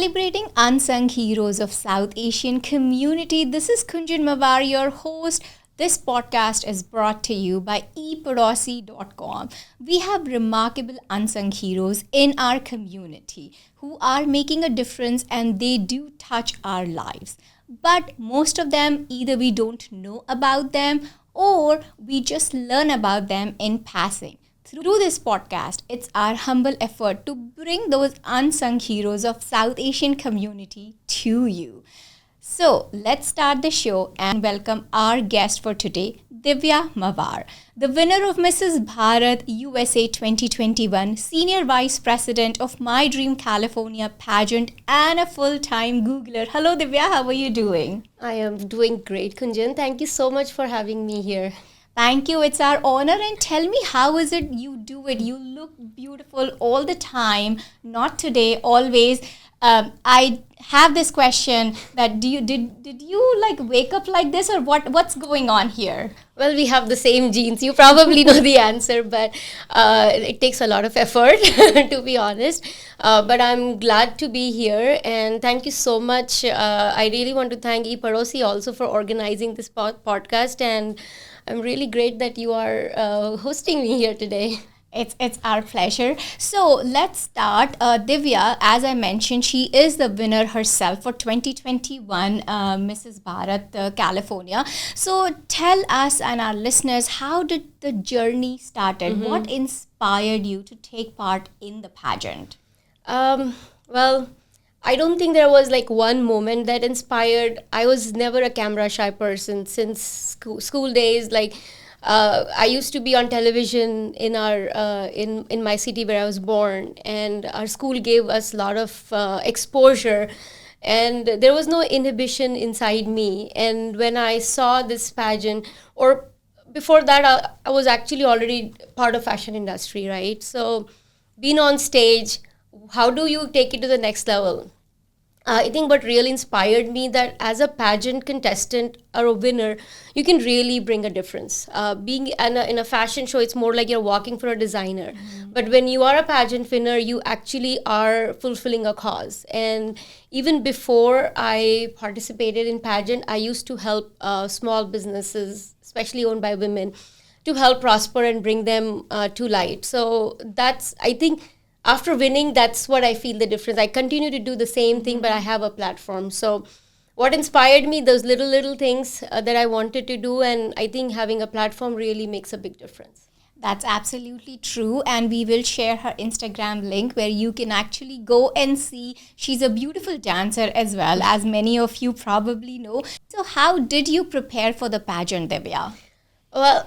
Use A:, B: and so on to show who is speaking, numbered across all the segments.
A: Celebrating unsung heroes of South Asian community. This is Kunjan your host. This podcast is brought to you by ePadosi.com. We have remarkable unsung heroes in our community who are making a difference and they do touch our lives. But most of them, either we don't know about them or we just learn about them in passing. Through this podcast, it's our humble effort to bring those unsung heroes of South Asian community to you. So let's start the show and welcome our guest for today, Divya Mowar, the winner of Mrs. Bharat USA 2021, Senior Vice President of My Dream California pageant and a full-time Googler. Hello Divya, how are you doing?
B: I am doing great, Kunjan. Thank you so much for having me here.
A: Thank you. It's our honor. And tell me, how is it you do it? You look beautiful all the time. Not today, always. I have this question that did you like wake up like this or what's going on here?
B: Well, we have the same genes. You probably know the answer, but it takes a lot of effort, to be honest. But I'm glad to be here, and thank you so much. I really want to thank ePadosi also for organizing this podcast, and I'm really great that you are hosting me here today.
A: It's our pleasure. So let's start. Divya, as I mentioned, she is the winner herself for 2021 Mrs. Bharat California. So tell us and our listeners, how did the journey started? Mm-hmm. What inspired you to take part in the pageant?
B: Well, I don't think there was like one moment that inspired. I was never a camera shy person since school days. Like I used to be on television in our in my city where I was born, and our school gave us a lot of exposure, and there was no inhibition inside me. And when I saw this pageant, or before that, I was actually already part of fashion industry, right? So being on stage, how do you take it to the next level? I think what really inspired me that as a pageant contestant or a winner, you can really bring a difference. Being in a fashion show, it's more like you're walking for a designer. Mm-hmm. But when you are a pageant winner, you actually are fulfilling a cause. And even before I participated in pageant, I used to help small businesses, especially owned by women, to help prosper and bring them to light. So that's, I think, after winning, that's what I feel the difference. I continue to do the same thing, but I have a platform. So what inspired me, those little things that I wanted to do, and I think having a platform really makes a big difference.
A: That's absolutely true, and we will share her Instagram link where you can actually go and see. She's a beautiful dancer as well, as many of you probably know. So how did you prepare for the pageant, Divya?
B: Well,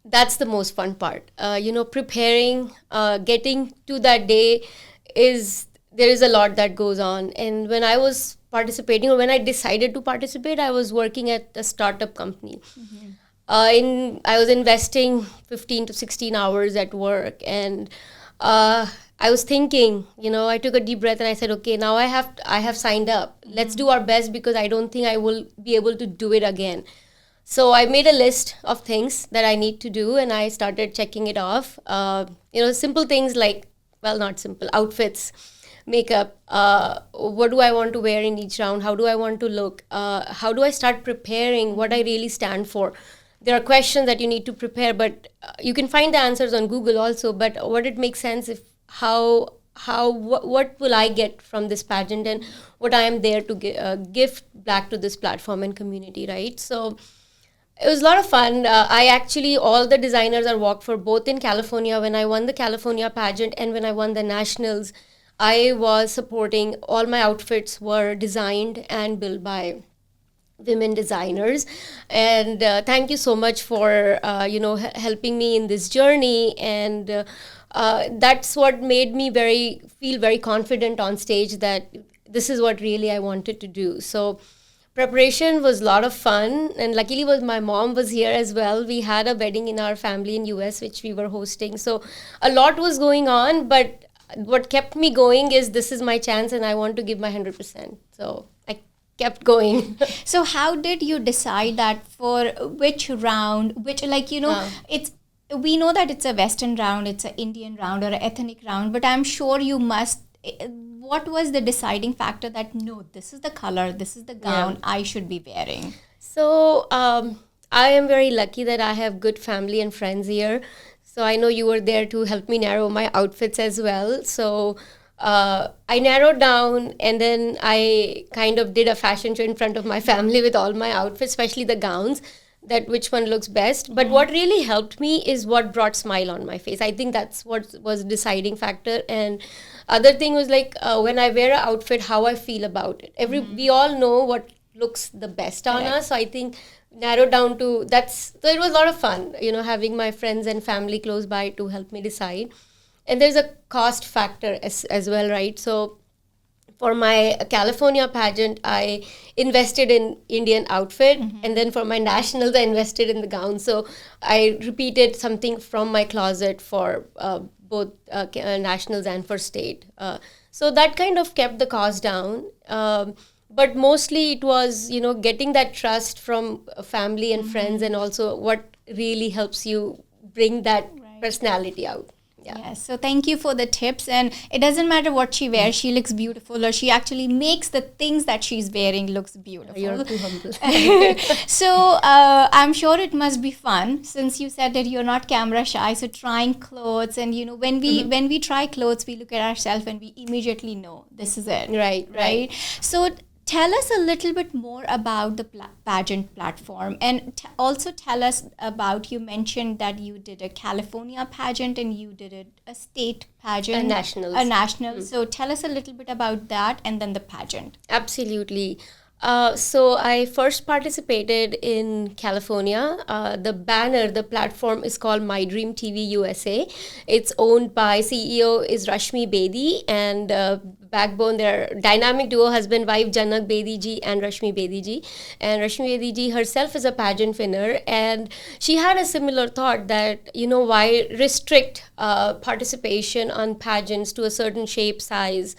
B: that's the most fun part. Preparing, getting to that day there is a lot that goes on. And when I was participating, or when I decided to participate, I was working at a startup company. Mm-hmm. I was investing 15 to 16 hours at work, and I was thinking, I took a deep breath and I said, okay, now I have signed up. Mm-hmm. Let's do our best, because I don't think I will be able to do it again. So I made a list of things that I need to do, and I started checking it off. Simple things like, well, not simple, outfits, makeup, what do I want to wear in each round? How do I want to look? How do I start preparing what I really stand for? There are questions that you need to prepare, but you can find the answers on Google also. But what it makes sense if what will I get from this pageant, and what I am there to give back to this platform and community, right? So it was a lot of fun. All the designers I worked for, both in California, when I won the California pageant and when I won the nationals, I was supporting, all my outfits were designed and built by women designers. And thank you so much for, helping me in this journey. And that's what made me feel very confident on stage that this is what really I wanted to do. So preparation was a lot of fun, and luckily my mom was here as well. We had a wedding in our family in US, which we were hosting. So a lot was going on, but what kept me going is this is my chance and I want to give my 100%. So I kept going.
A: So how did you decide that for which round, it's, we know that it's a Western round, it's an Indian round or an ethnic round, but I'm sure you must what was the deciding factor that no, this is the color, this is the gown I should be wearing?
B: So I am very lucky that I have good family and friends here. So I know you were there to help me narrow my outfits as well. So I narrowed down, and then I kind of did a fashion show in front of my family with all my outfits, especially the gowns, that which one looks best. But what really helped me is what brought smile on my face. I think that's what was deciding factor. And other thing was like when I wear an outfit, how I feel about it. We all know what looks the best on us. So I think narrowed down to that's. So it was a lot of fun, having my friends and family close by to help me decide. And there's a cost factor as well, right? So for my California pageant, I invested in Indian outfit, and then for my nationals, I invested in the gown. So I repeated something from my closet for both nationals and for state. So that kind of kept the cost down. But mostly it was, getting that trust from family and friends, and also what really helps you bring that personality out. Yeah.
A: Yes. So thank you for the tips. And it doesn't matter what she wears, she looks beautiful, or she actually makes the things that she's wearing looks beautiful.
B: You're too humble.
A: So I'm sure it must be fun, since you said that you're not camera shy. So trying clothes, and when we try clothes, we look at ourselves and we immediately know this is it.
B: Right.
A: So tell us a little bit more about the pageant platform, and also tell us about, you mentioned that you did a California pageant and you did a state pageant.
B: A national.
A: So tell us a little bit about that, and then the pageant.
B: Absolutely. So I first participated in California. The platform is called My Dream TV USA. It's owned by CEO is Rashmi Bedi, and backbone, their dynamic duo, husband wife, Janak Bedi ji and Rashmi Bedi ji. And Rashmi Bedi ji herself is a pageant winner, and she had a similar thought that why restrict participation on pageants to a certain shape, size.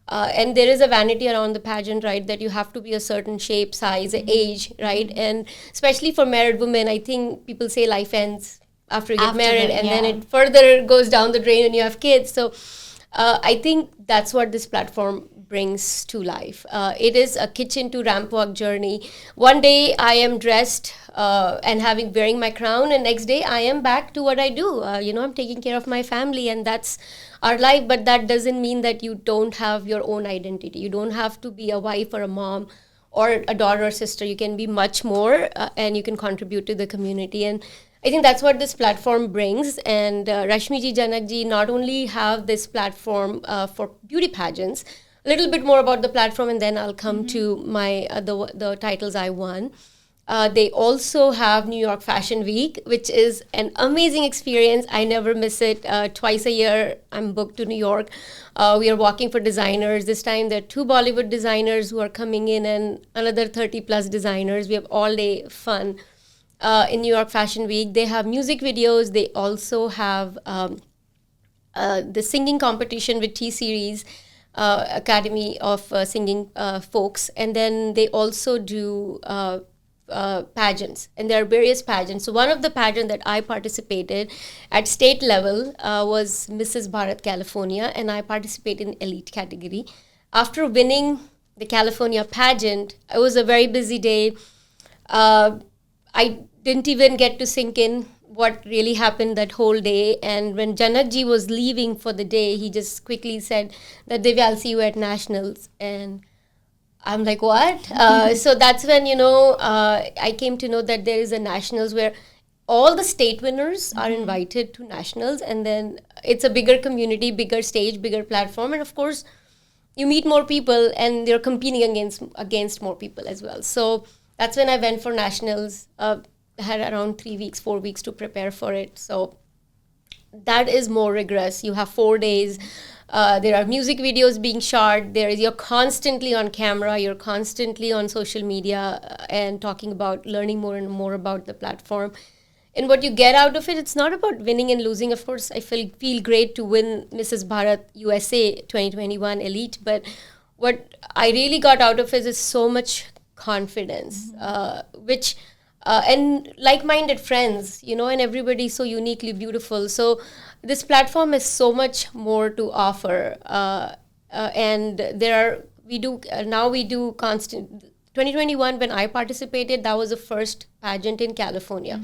B: And there is a vanity around the pageant, right, that you have to be a certain shape, size, age, right? And especially for married women, I think people say life ends after you get married, and then it further goes down the drain when you have kids. So I think that's what this platform brings to life. It is a kitchen to ramp walk journey. One day I am dressed and wearing my crown, and next day I am back to what I do. I'm taking care of my family, and that's our life. But that doesn't mean that you don't have your own identity. You don't have to be a wife or a mom or a daughter or sister. You can be much more, and you can contribute to the community. And I think that's what this platform brings. And Rashmi ji, Janak ji not only have this platform for beauty pageants. A little bit more about the platform, and then I'll come to my the titles I won. They also have New York Fashion Week, which is an amazing experience. I never miss it. Twice a year, I'm booked to New York. We are walking for designers. This time, there are 2 Bollywood designers who are coming in, and another 30+ designers. We have all day fun in New York Fashion Week. They have music videos. They also have the singing competition with T-Series. Academy of Singing folks, and then they also do pageants, and there are various pageants. So one of the pageants that I participated at state level was Mrs. Bharat California, and I participated in elite category. After winning the California pageant, it was a very busy day. I didn't even get to sink in what really happened that whole day. And when Janak ji was leaving for the day, he just quickly said that, Divya, I'll see you at nationals. And I'm like, what? So that's when, I came to know that there is a nationals where all the state winners are invited to nationals. And then it's a bigger community, bigger stage, bigger platform. And of course, you meet more people, and you're competing against more people as well. So that's when I went for nationals. I had around 4 weeks to prepare for it. So that is more rigorous. You have 4 days. There are music videos being shot. You're constantly on camera. You're constantly on social media and talking about, learning more and more about the platform. And what you get out of it, it's not about winning and losing. Of course, I feel great to win Mrs. Bharat USA 2021 Elite. But what I really got out of it is so much confidence, which... and like-minded friends, and everybody so uniquely beautiful. So this platform has so much more to offer. and now we do constant. 2021, when I participated, that was the first pageant in California.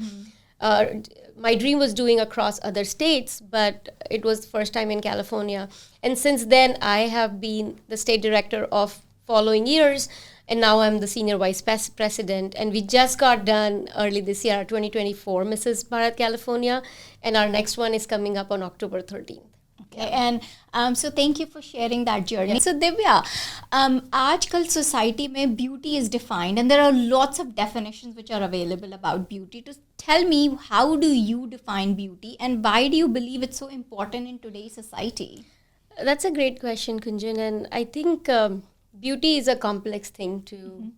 B: Uh, my dream was doing across other states, but it was the first time in California. And since then, I have been the state director of following years, and now I'm the senior vice president. And we just got done early this year, 2024, Mrs. Bharat, California, and our next one is coming up on October 13th.
A: Okay, and so thank you for sharing that journey. So Divya, आजकल society में beauty is defined and there are lots of definitions which are available about beauty. To tell me, how do you define beauty and why do you believe it's so important in today's society?
B: That's a great question, Kunjan, and I think beauty is a complex thing to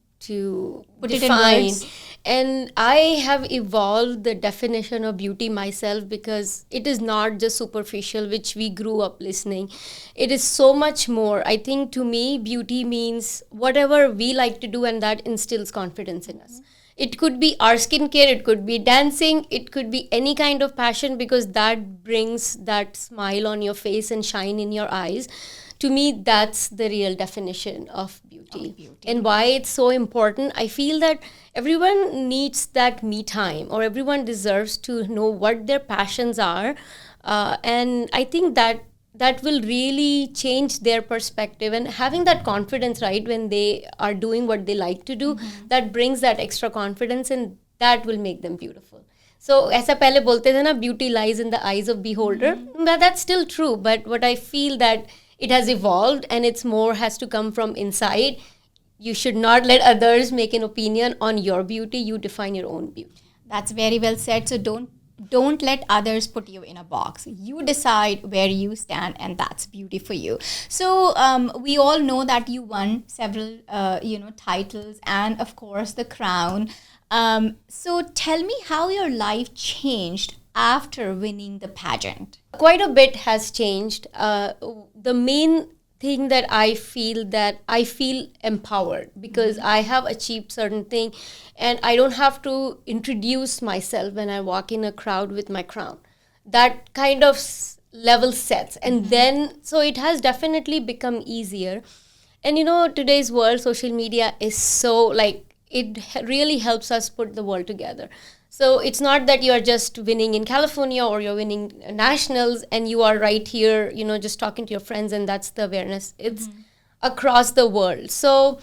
A: Put it in
B: define.
A: words.
B: And I have evolved the definition of beauty myself, because it is not just superficial, which we grew up listening. It is so much more. I think to me, beauty means whatever we like to do, and that instills confidence in us. It could be our skincare, it could be dancing, it could be any kind of passion, because that brings that smile on your face and shine in your eyes. To me, that's the real definition of beauty. And why it's so important, I feel that everyone needs that me time, or everyone deserves to know what their passions are. And I think that will really change their perspective, and having that confidence, right, when they are doing what they like to do, that brings that extra confidence, and that will make them beautiful. So, ऐसा पहले बोलते थे ना, beauty lies in the eyes of beholder. That's still true, but what I feel that it has evolved, and it's more has to come from inside. You should not let others make an opinion on your beauty. You define your own beauty.
A: That's very well said. So don't let others put you in a box. You decide where you stand, and that's beauty for you. So we all know that you won several titles, and of course the crown. So tell me how your life changed after winning the pageant.
B: Quite a bit has changed. The main thing that I feel empowered, because I have achieved certain thing, and I don't have to introduce myself when I walk in a crowd with my crown. That kind of level sets, and then so it has definitely become easier. And today's world, social media is so it really helps us put the world together. So it's not that you are just winning in California or you're winning nationals and you are right here, just talking to your friends, and that's the awareness. It's across the world. So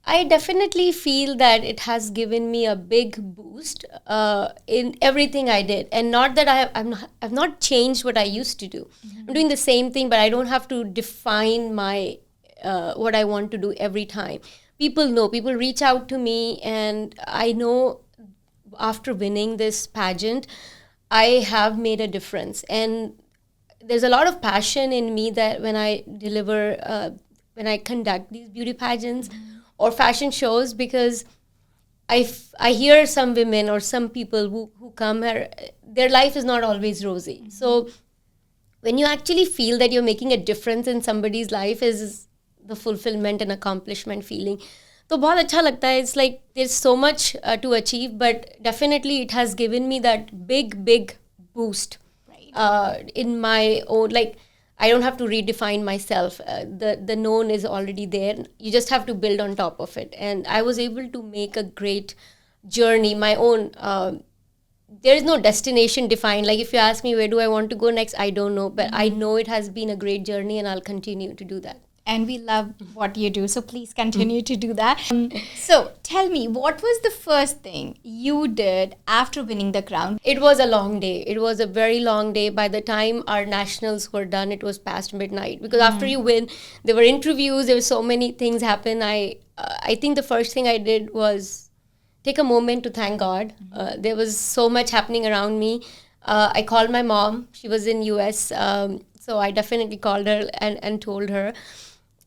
B: I definitely feel that it has given me a big boost in everything I did. And not that I've not changed what I used to do. I'm doing the same thing, but I don't have to define my what I want to do every time. People reach out to me, and I know after winning this pageant, I have made a difference. And there's a lot of passion in me that when I when I conduct these beauty pageants or fashion shows, because I hear some women or some people who come here, their life is not always rosy. So when you actually feel that you're making a difference in somebody's life, is the fulfillment and accomplishment feeling. तो बहुत अच्छा लगता है. It's like there's so much to achieve, but definitely it has given me that big boost in my own, I don't have to redefine myself. The known is already there. You just have to build on top of it. And I was able to make a great journey, my own. There is no destination defined. Like if you ask me where do I want to go next, I don't know. But I know it has been a great journey, and I'll continue to do that.
A: And we love what you do, so please continue to do that. So tell me, what was the first thing you did after winning the crown?
B: It was a long day. It was a very long day. By the time our nationals were done, it was past midnight. Because after you win, there were interviews, there were so many things happen. I think the first thing I did was take a moment to thank God. There was so much happening around me. I called my mom. She was in US. So I definitely called her and told her.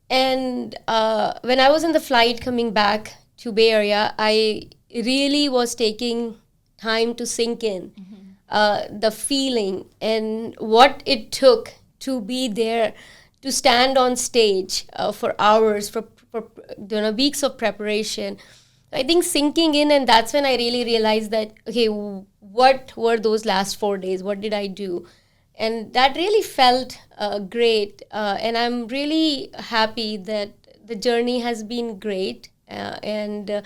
B: And when I was in the flight coming back to Bay Area, I really was taking time to sink in the feeling and what it took to be there, to stand on stage for hours, for weeks of preparation. I think sinking in, and that's when I really realized that, okay, what were those last 4 days? What did I do? And that really felt great. And I'm really happy that the journey has been great. So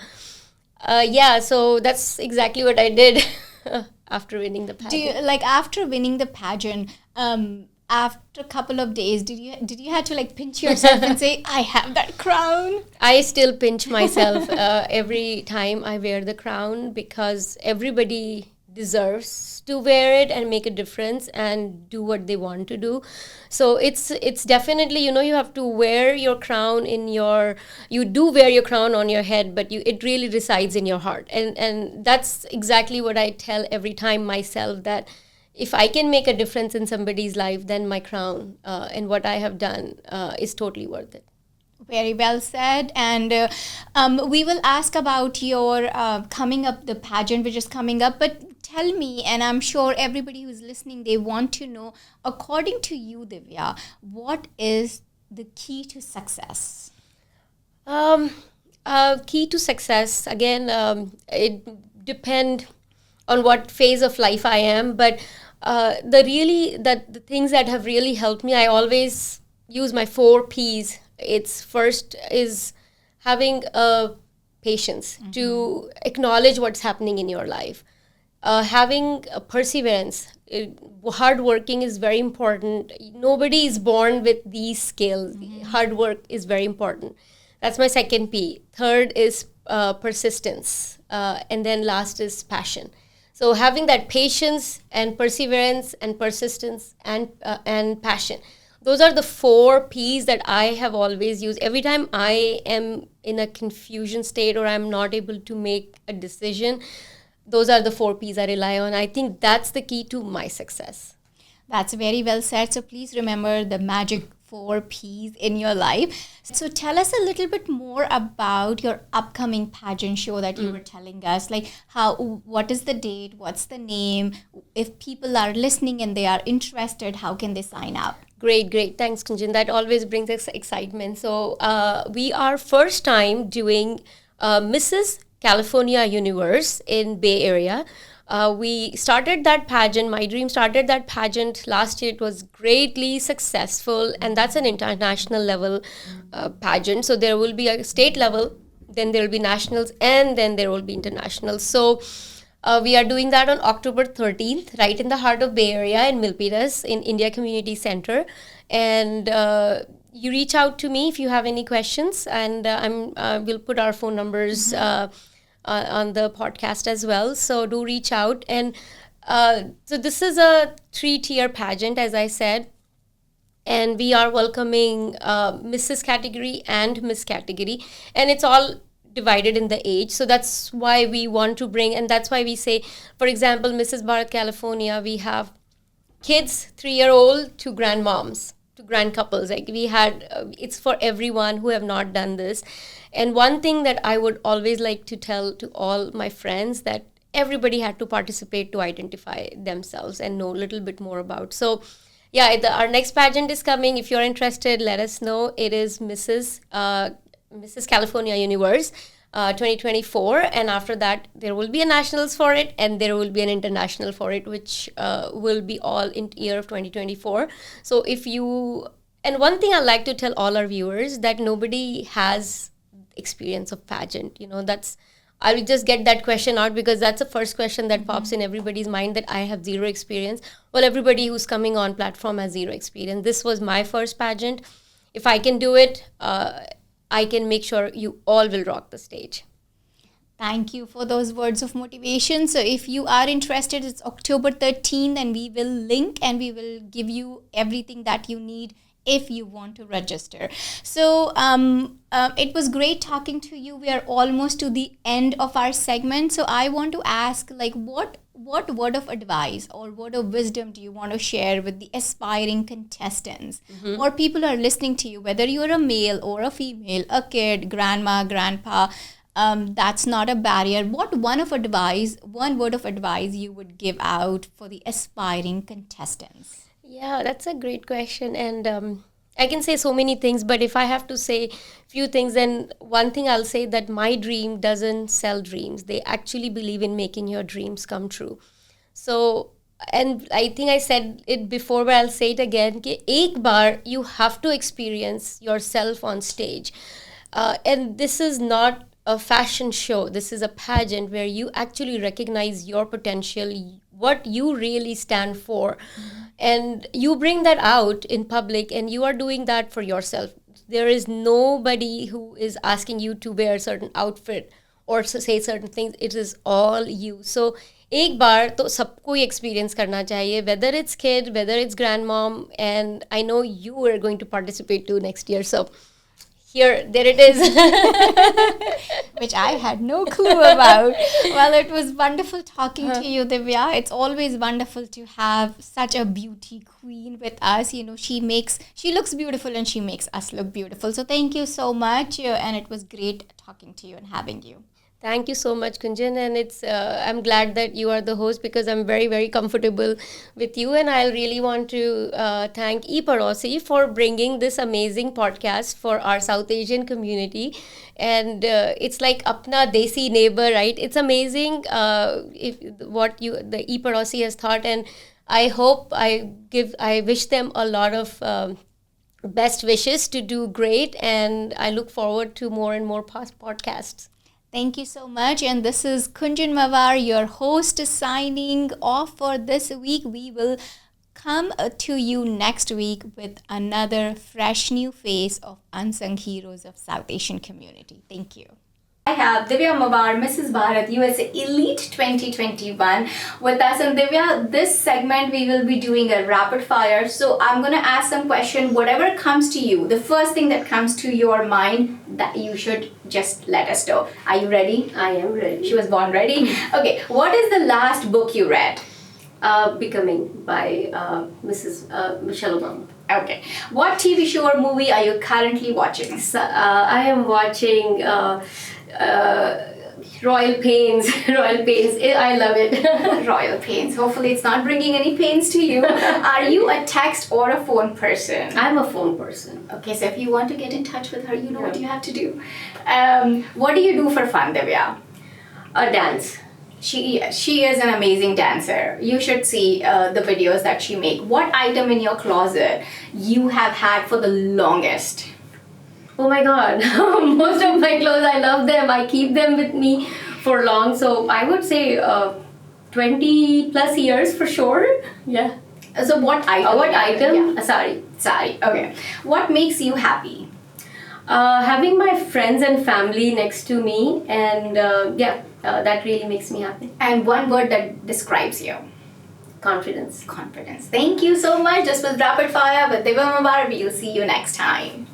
B: that's exactly what I did after winning the pageant.
A: Do you, like, after winning the pageant, after a couple of days, did you have to like pinch yourself and say, I have that crown?
B: I still pinch myself every time I wear the crown, because everybody deserves to wear it and make a difference and do what they want to do. So it's definitely, you have to wear your crown you do wear your crown on your head, but it really resides in your heart. And that's exactly what I tell every time myself, that if I can make a difference in somebody's life, then my crown and what I have done is totally worth it.
A: Very well said. And we will ask about your coming up, the pageant which is coming up. But tell me, and I'm sure everybody who's listening, they want to know, according to you, Divya, what is the key to success?
B: Key to success, again, it depends on what phase of life I am. But the things that have really helped me, I always use my 4 Ps. It's first is having patience to acknowledge what's happening in your life. Having a perseverance. Hard working is very important. Nobody is born with these skills. Hard work is very important. That's my second P. Third is persistence. And then last is passion. So having that patience and perseverance and persistence and passion. Those are the 4 Ps that I have always used. Every time I am in a confusion state or I'm not able to make a decision, those are the 4 Ps I rely on. I think that's the key to my success.
A: That's very well said. So please remember the magic 4 Ps in your life. So tell us a little bit more about your upcoming pageant show that you were telling us. Like, what is the date? What's the name? If people are listening and they are interested, how can they sign up?
B: Great. Thanks, Kunjan. That always brings us excitement. So we are first time doing Mrs. California Universe in Bay Area. We started that pageant. My Dream started that pageant last year. It was greatly successful, and that's an international level pageant. So there will be a state level, then there will be nationals, and then there will be internationals. So we are doing that on October 13th, right in the heart of Bay Area in Milpitas in India Community Center. And you reach out to me if you have any questions, and we'll put our phone numbers on the podcast as well. So do reach out. And so this is a 3-tier pageant, as I said. And we are welcoming Mrs. category and Miss category. And it's all divided in the age. So that's why we want to bring, and that's why we say, for example, Mrs. Bharat California, we have kids 3-year-old to grandmoms, to grand couples. Like we had, it's for everyone who have not done this. And one thing that I would always like to tell to all my friends, that everybody had to participate to identify themselves and know a little bit more about. So yeah, our next pageant is coming. If you're interested, let us know. It is Mrs. California Universe 2024, and after that there will be a nationals for it, and there will be an international for it, which will be all in year of 2024. So and one thing I like to tell all our viewers, that nobody has experience of pageant. I will just get that question out, because that's the first question that pops in everybody's mind, that I have zero experience. Well, everybody who's coming on platform has zero experience. This was my first pageant. If I can do it, I can make sure you all will rock the stage.
A: Thank you for those words of motivation. So if you are interested, it's October 13th, and we will link and we will give you everything that you need if you want to register. So it was great talking to you. We are almost to the end of our segment. So I want to ask, like, what word of advice or word of wisdom do you want to share with the aspiring contestants or people who are listening to you, whether you're a male or a female, a kid, grandma, grandpa? That's not a barrier. What one word of advice you would give out for the aspiring contestants?
B: Yeah, that's a great question. And I can say so many things, but if I have to say few things, then one thing I'll say, that my dream doesn't sell dreams. They actually believe in making your dreams come true. So and I think I said it before, but I'll say it again. कि एक बार you have to experience yourself on stage, and this is not a fashion show. This is a pageant where you actually recognize your potential, what you really stand for, and you bring that out in public, and you are doing that for yourself. There is nobody who is asking you to wear a certain outfit or say certain things. It is all you. So एक बार तो सबको ही experience करना चाहिए, whether it's kid, whether it's grandmom, and I know you are going to participate too next year. So there it is.
A: Which I had no clue about. Well, it was wonderful talking to you, Divya. It's always wonderful to have such a beauty queen with us. You know, she looks beautiful and she makes us look beautiful. So thank you so much. And it was great talking to you and having you.
B: Thank you so much, Kunjan, and I'm glad that you are the host because I'm very, very comfortable with you, and I really want to thank ePadosi for bringing this amazing podcast for our South Asian community, and it's like apna desi neighbor, right? It's amazing the ePadosi has thought, and I hope I wish them a lot of best wishes to do great, and I look forward to more and more podcasts.
A: Thank you so much. And this is Kunjan Mawar, your host, signing off for this week. We will come to you next week with another fresh new face of Unsung Heroes of South Asian community. Thank you. I have Divya Mowar, Mrs. Bharat, USA Elite 2021 with us. And Divya, this segment we will be doing a rapid fire. So I'm going to ask some question. Whatever comes to you, the first thing that comes to your mind, that you should just let us know. Are you ready?
B: I am ready.
A: She was born ready. Okay. What is the last book you read?
B: Becoming by Mrs. Michelle Obama.
A: Okay. What TV show or movie are you currently watching?
B: So, I am watching Royal Pains. Royal Pains. I love it.
A: Royal Pains. Hopefully it's not bringing any pains to you. Are you a text or a phone person?
B: I'm a phone person.
A: Okay, so if you want to get in touch with her, you know what you have to do. What do you do for fun, Divya?
B: Dance.
A: She is an amazing dancer. You should see the videos that she makes. What item in your closet you have had for the longest?
B: Oh my God. Most of my clothes, I love them. I keep them with me for long. So I would say 20 plus years for sure. Yeah.
A: So what item?
B: What item?
A: Yeah.
B: Sari.
A: Sari. Okay. What makes you happy?
B: Having my friends and family next to me, and that really makes me happy.
A: And one word that describes you?
B: Confidence.
A: Confidence. Thank you so much. This was Rapid Fire with Divya Mowar. We'll see you next time.